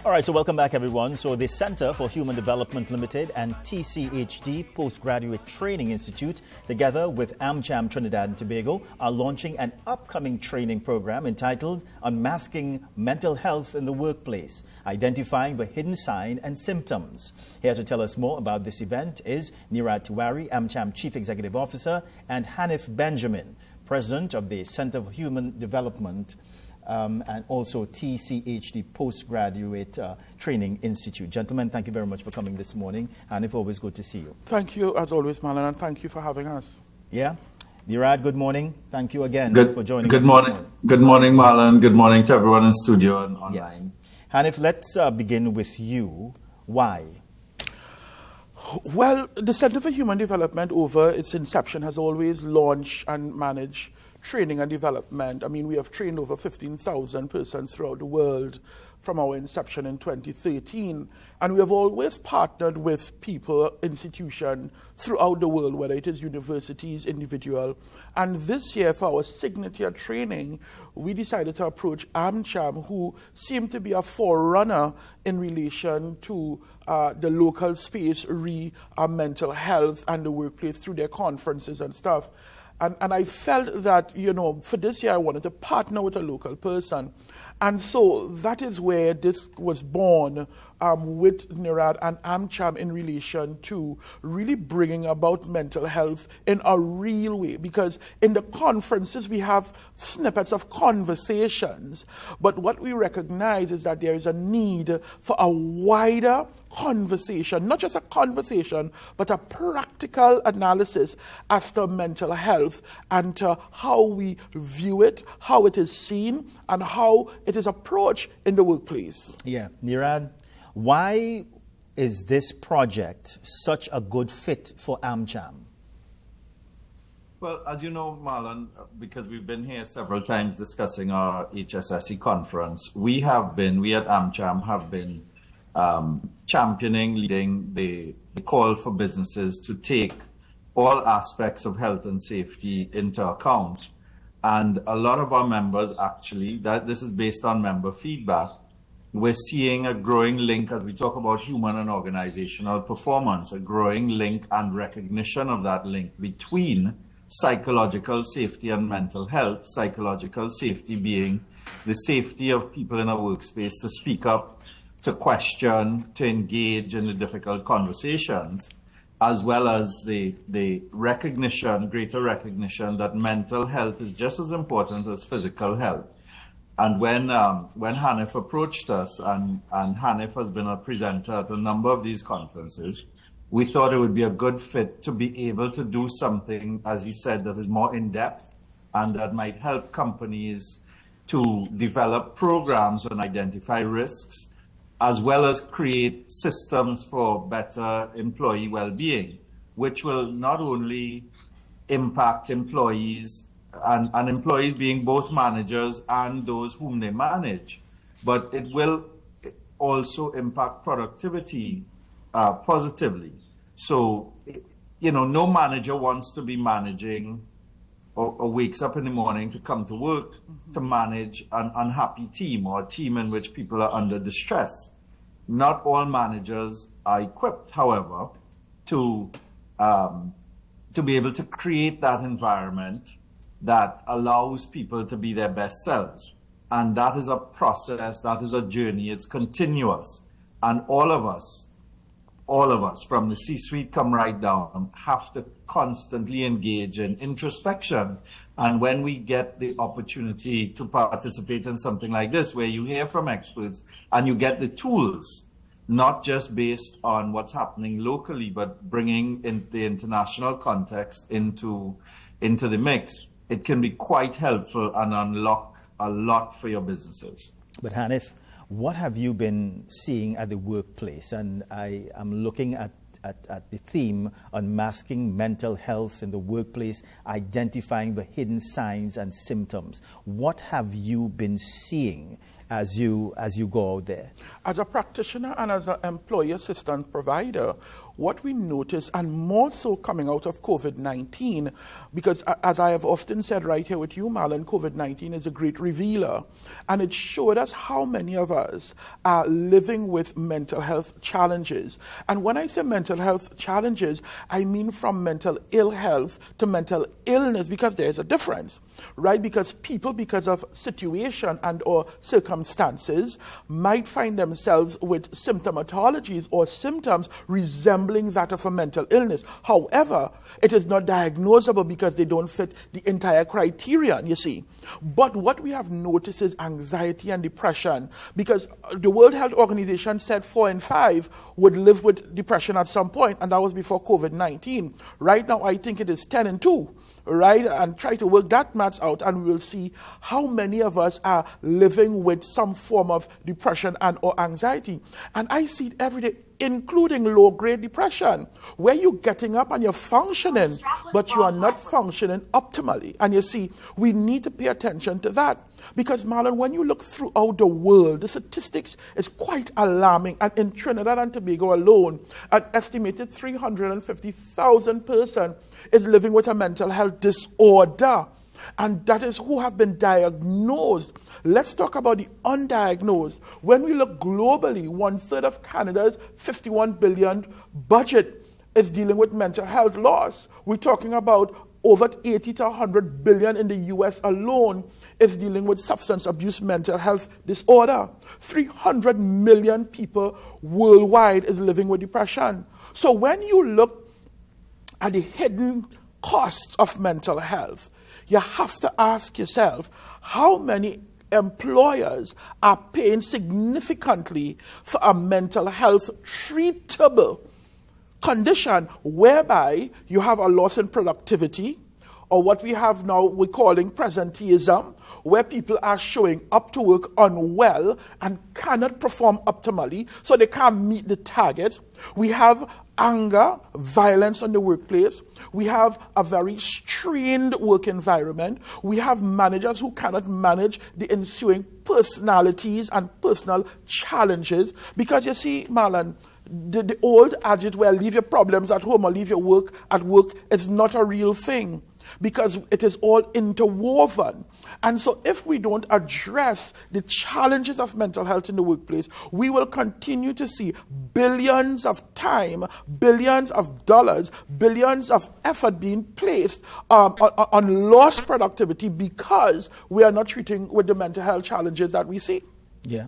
All right, so welcome back, everyone. So the Center for Human Development Limited and TCHD Postgraduate Training Institute, together with AMCHAM Trinidad and Tobago, are launching an upcoming training program entitled Unmasking Mental Health in the Workplace, Identifying the Hidden Sign and Symptoms. Here to tell us more about this event is Nirad Tiwari, AMCHAM Chief Executive Officer, and Hanif Benjamin, President of the Center for Human Development and also TCHD Postgraduate Training Institute. Gentlemen, thank you very much for coming this morning, and it's always good to see you. Thank you, as always, Marlon, and thank you for having us. Yeah. Nirad, good morning. Thank you again for joining us. Good morning. Good morning, Marlon. Good morning to everyone in studio and online. Yeah. Hanif, let's begin with you. Why? Well, the Center for Human Development, over its inception, has always launched and managed training and development. I mean, we have trained over 15,000 persons throughout the world from our inception in 2013. And we have always partnered with people, institutions throughout the world, whether it is universities, individual. And this year, for our signature training, we decided to approach AMCHAM, who seemed to be a forerunner in relation to the local space, mental health and the workplace through their conferences and stuff. And I felt that, for this year I wanted to partner with a local person. And so that is where this was born with Nirad and AMCHAM in relation to really bringing about mental health in a real way. Because in the conferences we have snippets of conversations, but what we recognize is that there is a need for a wider conversation, not just a conversation, but a practical analysis as to mental health and to how we view it, how it is seen, and how it is approached in the workplace. Yeah, Nirad, why is this project such a good fit for AMCHAM? Well, as you know, Marlon, because we've been here several times discussing our HSSE conference, we at AMCHAM have been leading the call for businesses to take all aspects of health and safety into account. And a lot of our members actually, this is based on member feedback, we're seeing a growing link as we talk about human and organizational performance, a growing link and recognition of that link between psychological safety and mental health, psychological safety being the safety of people in a workspace to speak up, to question, to engage in the difficult conversations, as well as the greater recognition that mental health is just as important as physical health. And when Hanif approached us, and Hanif has been a presenter at a number of these conferences, we thought it would be a good fit to be able to do something, as he said, that is more in-depth and that might help companies to develop programs and identify risks, as well as create systems for better employee well-being, which will not only impact employees and employees being both managers and those whom they manage, but it will also impact productivity positively. So, no manager wants to be managing or wakes up in the morning to come to work to manage an unhappy team or a team in which people are under distress. Not all managers are equipped, however, to be able to create that environment that allows people to be their best selves. And that is a process, that is a journey, it's continuous. And all of us from the C-suite come right down, have to constantly engage in introspection. And when we get the opportunity to participate in something like this, where you hear from experts and you get the tools, not just based on what's happening locally, but bringing in the international context into the mix, it can be quite helpful and unlock a lot for your businesses. But Hanif, what have you been seeing at the workplace? And I am looking at the theme Unmasking Mental Health in the Workplace, Identifying the Hidden Signs and Symptoms. What have you been seeing as you go out there? As a practitioner and as an employee assistance provider, what we notice, and more so coming out of COVID-19, because as I have often said right here with you, Marlon, COVID-19 is a great revealer. And it showed us how many of us are living with mental health challenges. And when I say mental health challenges, I mean from mental ill health to mental illness, because there's a difference, right? Because people, because of situation and or circumstances, might find themselves with symptomatologies or symptoms resembling that of a mental illness. However, it is not diagnosable because they don't fit the entire criterion, you see. But what we have noticed is anxiety and depression, because the World Health Organization said 4 in 5 would live with depression at some point, and that was before COVID-19. Right now, I think it is 10 in 2. Right, and try to work that maths out, and we will see how many of us are living with some form of depression and or anxiety. And I see it every day, including low-grade depression, where you're getting up and you're functioning, but you are not functioning optimally. And you see, we need to pay attention to that. Because, Marlon, when you look throughout the world, the statistics is quite alarming. And in Trinidad and Tobago alone, an estimated 350,000 persons is living with a mental health disorder. And that is who have been diagnosed. Let's talk about the undiagnosed. When we look globally, 1/3 of Canada's $51 billion budget is dealing with mental health loss. We're talking about over 80 to 100 billion in the US alone is dealing with substance abuse mental health disorder. 300 million people worldwide is living with depression. So when you look at the hidden costs of mental health, you have to ask yourself, how many employers are paying significantly for a mental health treatable condition whereby you have a loss in productivity, or what we have now we're calling presenteeism, where people are showing up to work unwell and cannot perform optimally, so they can't meet the target. We have anger, violence in the workplace. We have a very strained work environment. We have managers who cannot manage the ensuing personalities and personal challenges. Because you see, Marlon, the old adage where leave your problems at home or leave your work at work is not a real thing, because it is all interwoven. And so if we don't address the challenges of mental health in the workplace, we will continue to see billions of time, billions of dollars, billions of effort being placed on lost productivity because we are not treating with the mental health challenges that we see. Yeah.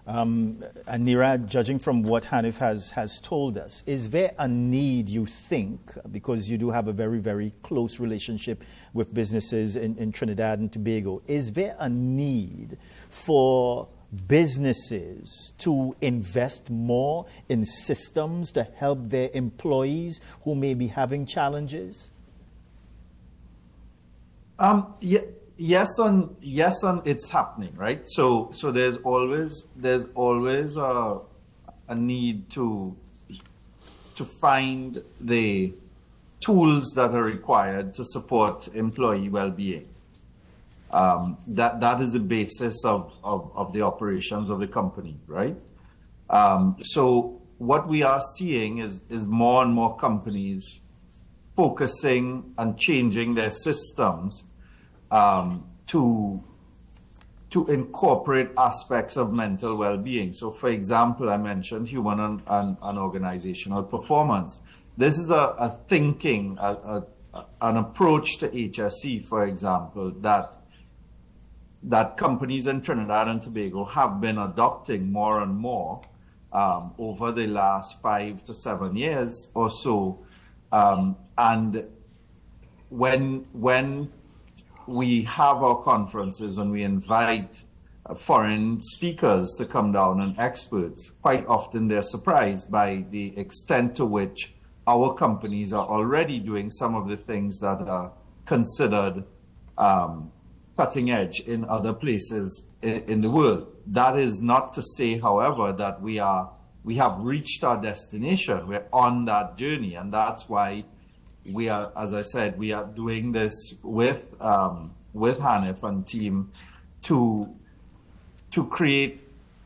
And Nirad, judging from what Hanif has told us, is there a need, you think, because you do have a very, very close relationship with businesses in Trinidad and Tobago, is there a need for businesses to invest more in systems to help their employees who may be having challenges? Yeah. Yes, it's happening, right? So there's always a need to find the tools that are required to support employee well-being. That is the basis of the operations of the company, right? So what we are seeing is more and more companies focusing and changing their systems to incorporate aspects of mental well-being. So, for example, I mentioned human and organizational performance. This is a thinking, an approach to HSE, for example, that companies in Trinidad and Tobago have been adopting more and more over the last 5 to 7 years or so. And when we have our conferences and we invite foreign speakers to come down and experts, quite often they're surprised by the extent to which our companies are already doing some of the things that are considered cutting edge in other places in the world. That is not to say, however, that we have reached our destination. We're on that journey, and that's why we are, as I said, we are doing this with Hanif and team to create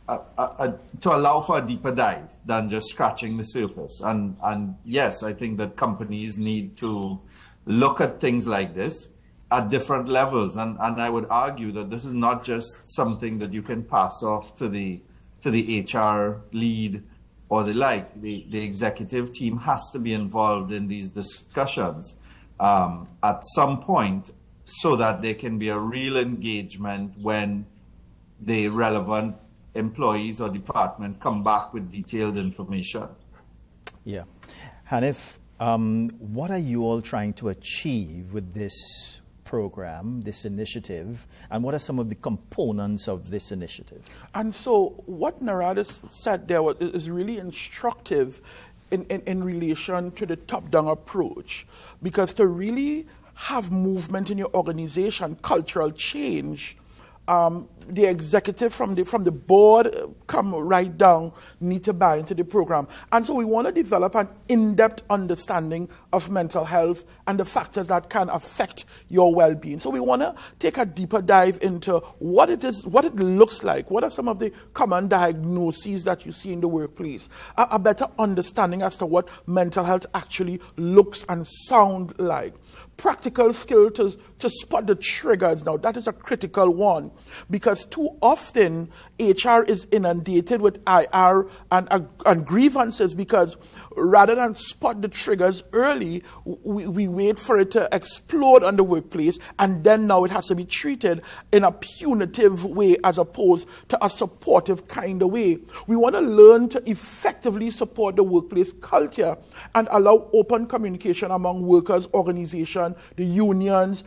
to allow for a deeper dive than just scratching the surface. And yes, I think that companies need to look at things like this at different levels. And I would argue that this is not just something that you can pass off to the HR lead or the like. The executive team has to be involved in these discussions at some point, so that there can be a real engagement when the relevant employees or department come back with detailed information. Yeah. Hanif, what are you all trying to achieve with this program, this initiative, and what are some of the components of this initiative? And so what Narada said there is really instructive in relation to the top-down approach, because to really have movement in your organization, cultural change, the executive from the board come right down need to buy into the program. And so we want to develop an in-depth understanding of mental health and the factors that can affect your well-being. So we want to take a deeper dive into what it is, what it looks like, what are some of the common diagnoses that you see in the workplace, a better understanding as to what mental health actually looks and sounds like. Practical skill to spot the triggers. Now, that is a critical one, because too often HR is inundated with IR and grievances, because rather than spot the triggers early, we wait for it to explode on the workplace, and then now it has to be treated in a punitive way as opposed to a supportive kind of way. We want to learn to effectively support the workplace culture and allow open communication among workers, organizations, the unions,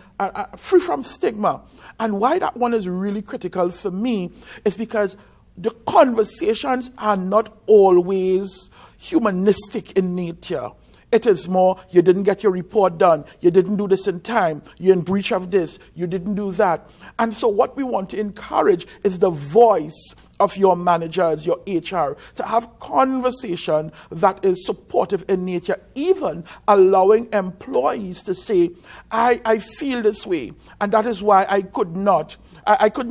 free from stigma. And why that one is really critical for me is because the conversations are not always humanistic in nature. It is more, you didn't get your report done, you didn't do this in time, you're in breach of this, you didn't do that. And so what we want to encourage is the voice of your managers, your HR, to have conversation that is supportive in nature, even allowing employees to say, I feel this way, and that is why I couldn't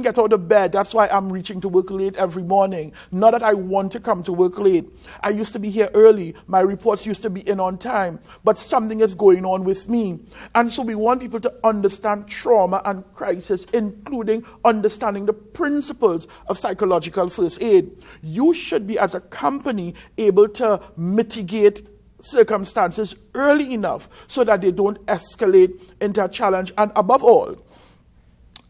get out of bed. That's why I'm reaching to work late every morning. Not that I want to come to work late. I used to be here early. My reports used to be in on time. But something is going on with me. And so we want people to understand trauma and crisis, including understanding the principles of psychological first aid. You should be, as a company, able to mitigate circumstances early enough so that they don't escalate into a challenge. And above all,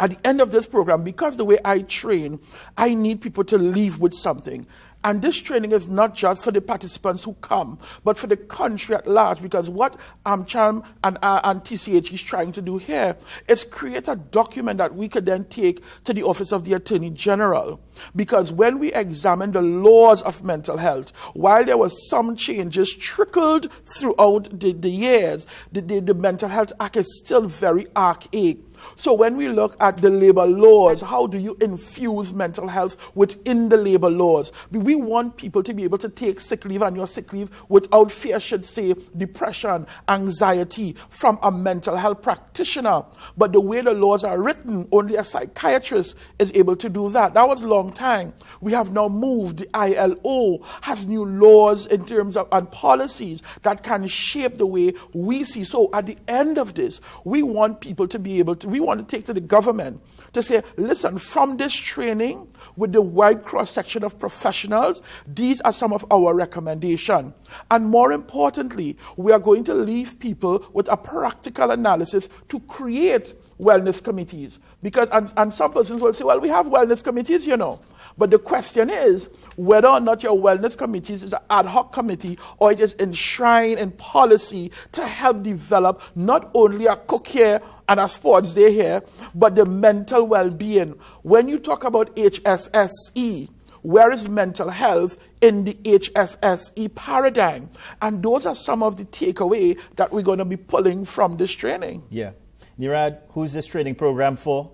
at the end of this program, because the way I train, I need people to leave with something. And this training is not just for the participants who come, but for the country at large, because what AMCHAM and TCH is trying to do here is create a document that we could then take to the Office of the Attorney General. Because when we examine the laws of mental health, while there was some changes trickled throughout the years, the Mental Health Act is still very archaic. So when we look at the labor laws, how do you infuse mental health within the labor laws? We want people to be able to take sick leave, and your sick leave without fear, should say depression, anxiety, from a mental health practitioner. But the way the laws are written, only a psychiatrist is able to do that. That was a long time. We have now moved. The ILO has new laws in terms of and policies that can shape the way we see. So at the end of this, we want people to be able to, we want to take to the government to say, listen, from this training with the wide cross-section of professionals, these are some of our recommendations. And more importantly, we are going to leave people with a practical analysis to create wellness committees. Because, and some persons will say, well, we have wellness committees, you know. But the question is whether or not your wellness committees is an ad hoc committee, or it is enshrined in policy to help develop not only a cook here and a sports day here, but the mental well-being. When you talk about HSSE, where is mental health in the HSSE paradigm? And those are some of the takeaway that we're going to be pulling from this training. Yeah. Nirad, who's this training program for?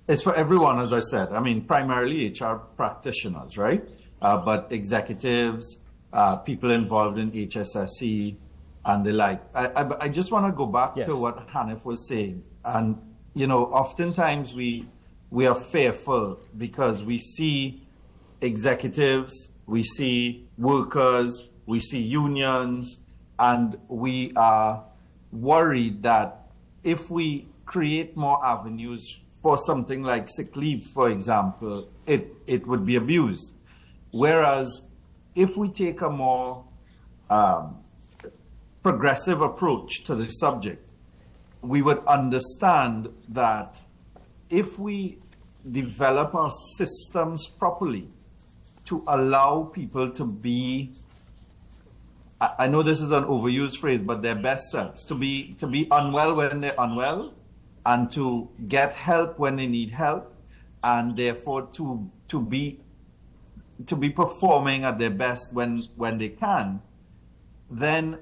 It's for everyone, as I said. I mean, primarily HR practitioners, right? But executives, people involved in HSSE, and the like. I just want to go back to what Hanif was saying. And, you know, oftentimes we are fearful because we see executives, we see workers, we see unions, and we are worried that if we create more avenues for something like sick leave, for example, it would be abused. Whereas if we take a more progressive approach to the subject, we would understand that if we develop our systems properly to allow people to be, I know this is an overused phrase, but their best selves, to be unwell when they're unwell, and to get help when they need help, and therefore to be performing at their best when they can, then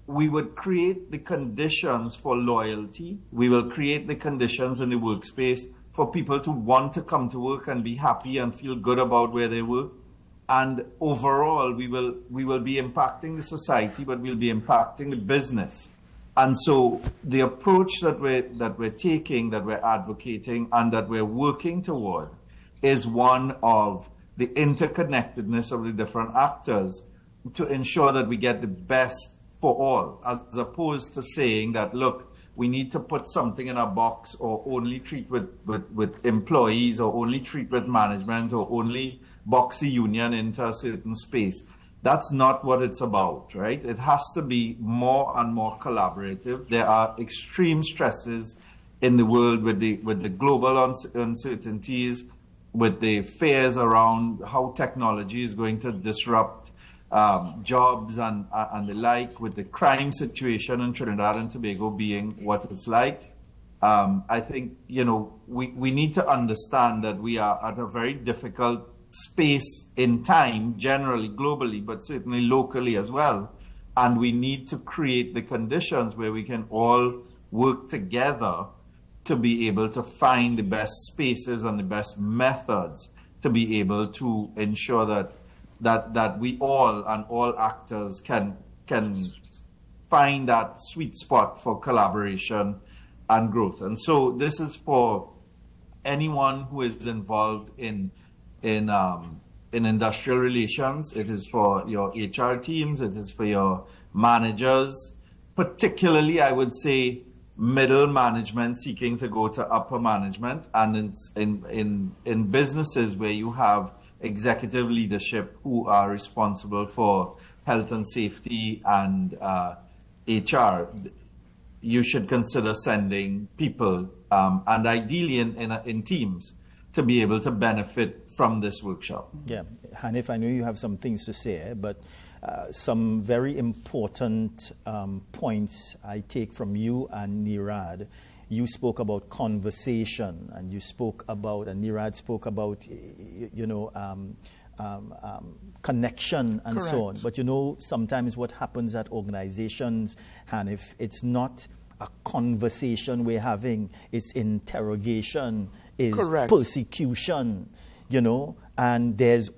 we would create the conditions for loyalty. We will create the conditions in the workspace for people to want to come to work and be happy and feel good about where they work. And overall, we will be impacting the society, but we'll be impacting the business. And so the approach that we're taking, that we're advocating, and that we're working toward is one of the interconnectedness of the different actors to ensure that we get the best for all, as opposed to saying that, look, we need to put something in a box, or only treat with employees, or only treat with management, or only box the union into a certain space. That's not what it's about, right? It has to be more and more collaborative. There are extreme stresses in the world with the global uncertainties, with the fears around how technology is going to disrupt jobs and the like, with the crime situation in Trinidad and Tobago being what it's like. I think, we need to understand that we are at a very difficult space in time, generally, globally, but certainly locally as well. And we need to create the conditions where we can all work together to be able to find the best spaces and the best methods to be able to ensure that we all and all actors can find that sweet spot for collaboration and growth. And so this is for anyone who is involved in industrial relations. It is for your HR teams. It is for your managers, particularly, I would say, middle management seeking to go to upper management, and in businesses where you have executive leadership who are responsible for health and safety and HR. You should consider sending people, and ideally in teams, to be able to benefit from this workshop. Yeah, Hanif, I know you have some things to say, but some very important points I take from you and Nirad. You spoke about conversation, and you spoke about, and Nirad spoke about, connection and Correct. so on. But sometimes what happens at organizations, Hanif, it's not a conversation we're having, it's interrogation, it's Correct. persecution, and there's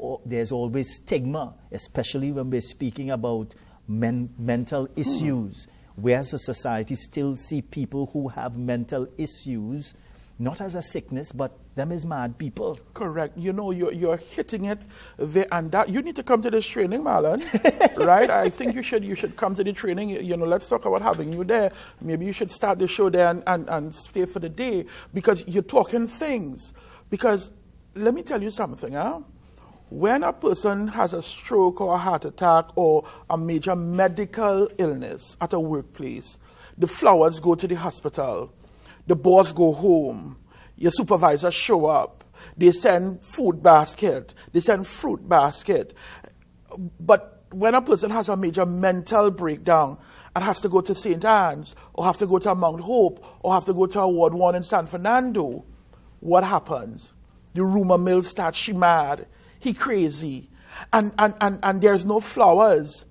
always stigma, especially when we're speaking about mental issues. We as a society still see people who have mental issues not as a sickness, but them as mad people. Correct. You're hitting it there, and that you need to come to this training, Marlon. Right? I think you should come to the training. Let's talk about having you there. Maybe you should start the show there and stay for the day, because you're talking things. Because let me tell you something, when a person has a stroke or a heart attack or a major medical illness at a workplace, the flowers go to the hospital, the boss go home, your supervisor show up, they send food basket, they send fruit basket. But when a person has a major mental breakdown and has to go to St. Anne's, or have to go to Mount Hope, or have to go to a Ward 1 in San Fernando, what happens? The rumor mill starts, she mad, he crazy, and there's no flowers,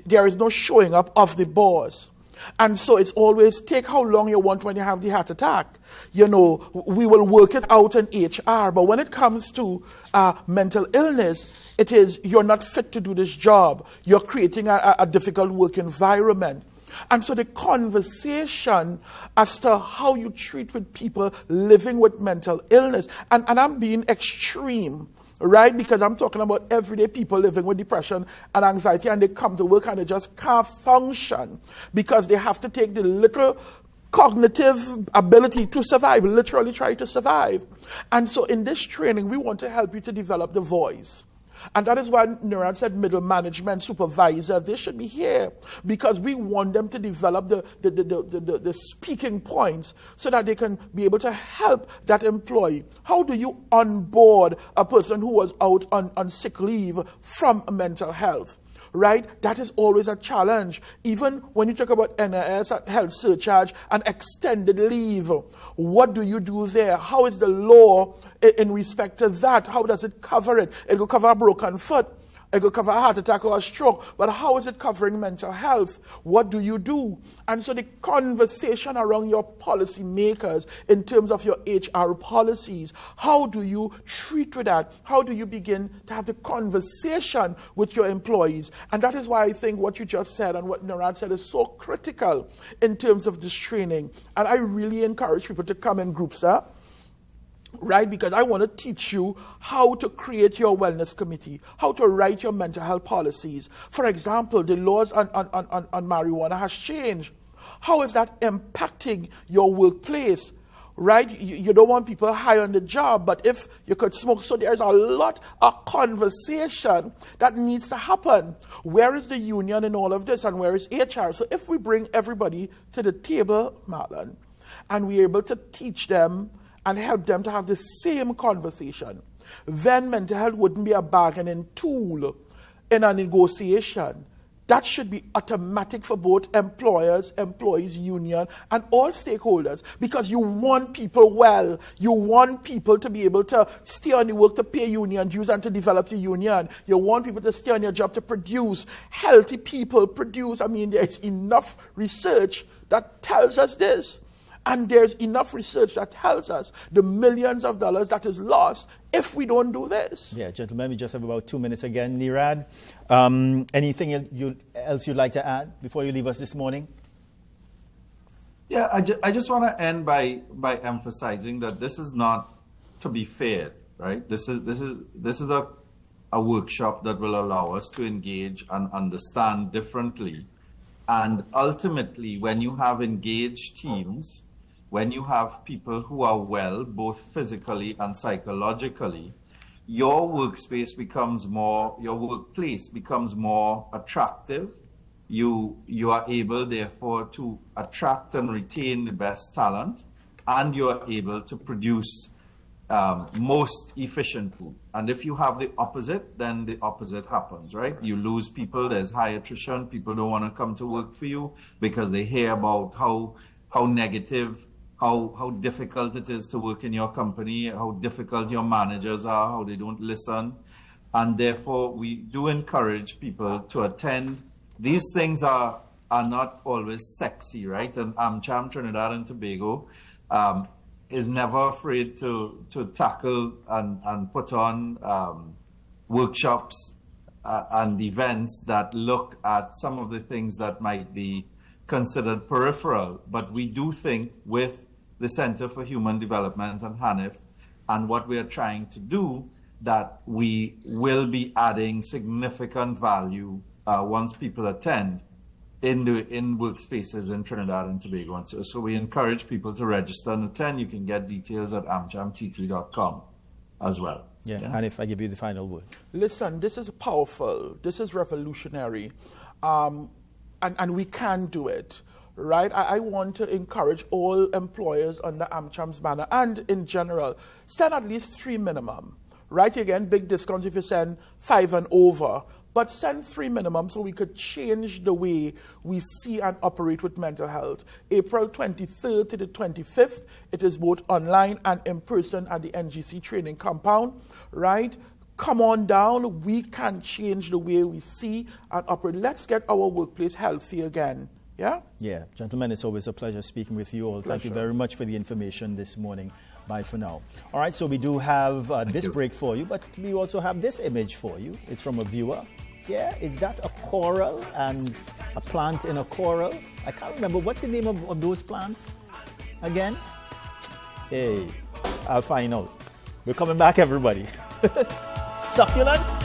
there is no showing up of the boss. And so it's always, take how long you want when you have the heart attack. We will work it out in HR. But when it comes to mental illness, it is, you're not fit to do this job. You're creating a difficult work environment. And so the conversation as to how you treat with people living with mental illness, and I'm being extreme, right? Because I'm talking about everyday people living with depression and anxiety, and they come to work and they just can't function because they have to take the little cognitive ability to survive, literally try to survive. And so in this training, we want to help you to develop the voice. And that is why Nirad said middle management, supervisor, they should be here because we want them to develop the speaking points so that they can be able to help that employee. How do you onboard a person who was out on sick leave from mental health? Right? That is always a challenge. Even when you talk about NIS, health surcharge, and extended leave, what do you do there? How is the law in respect to that? How does it cover it? It will cover a broken foot. It could cover a heart attack or a stroke, but how is it covering mental health? What do you do? And so the conversation around your policy makers in terms of your HR policies, how do you treat with that? How do you begin to have the conversation with your employees? And that is why I think what you just said and what Narad said is so critical in terms of this training. And I really encourage people to come in groups, right? Because I want to teach you how to create your wellness committee, how to write your mental health policies. For example, the laws on marijuana has changed. How is that impacting your workplace? Right? You don't want people high on the job, but if you could smoke, so there's a lot of conversation that needs to happen. Where is the union in all of this, and where is HR? So if we bring everybody to the table, Marlon, and we're able to teach them and help them to have the same conversation, then mental health wouldn't be a bargaining tool in a negotiation. That should be automatic for both employers, employees, union, and all stakeholders, because you want people well. You want people to be able to stay on the work to pay union dues and to develop the union. You want people to stay on their job to produce. Healthy people produce. I mean, there's enough research that tells us this. And there's enough research that tells us the millions of dollars that is lost if we don't do this. Yeah, gentlemen, we just have about 2 minutes again. Nirad, anything else you'd like to add before you leave us this morning? Yeah, I just want to end by emphasizing that this is not to be feared, right? This is a workshop that will allow us to engage and understand differently. And ultimately, when you have engaged teams, when you have people who are well, both physically and psychologically, your workplace becomes more attractive. You are able, therefore, to attract and retain the best talent, and you are able to produce most efficiently. And if you have the opposite, then the opposite happens, right? You lose people, there's high attrition, people don't want to come to work for you because they hear about how negative, how difficult it is to work in your company, how difficult your managers are, how they don't listen. And therefore, we do encourage people to attend. These things are not always sexy, right? And AMCHAM Trinidad and Tobago is never afraid to tackle and put on workshops and events that look at some of the things that might be considered peripheral. But we do think with the Center for Human Development and HANIF and what we are trying to do, that we will be adding significant value once people attend in workspaces in Trinidad and Tobago. And so we encourage people to register and attend. You can get details at amchamtt.com as well. Yeah, and if I give you the final word. Listen, this is powerful. This is revolutionary. And we can do it, right? I want to encourage all employers under AMCHAM's banner and in general, send at least 3 minimum, right? Again, big discounts if you send 5 and over. But send 3 minimum so we could change the way we see and operate with mental health. April 23rd to the 25th, it is both online and in person at the NGC training compound, right? Come on down. We can change the way we see and operate. Let's get our workplace healthy again. Yeah? Yeah. Gentlemen, it's always a pleasure speaking with you all. Thank you very much for the information this morning. Bye for now. All right, so we do have this break for you, but we also have this image for you. It's from a viewer. Yeah, is that a coral and a plant in a coral? I can't remember. What's the name of those plants again? Hey, I'll find out. We're coming back, everybody. Succulent?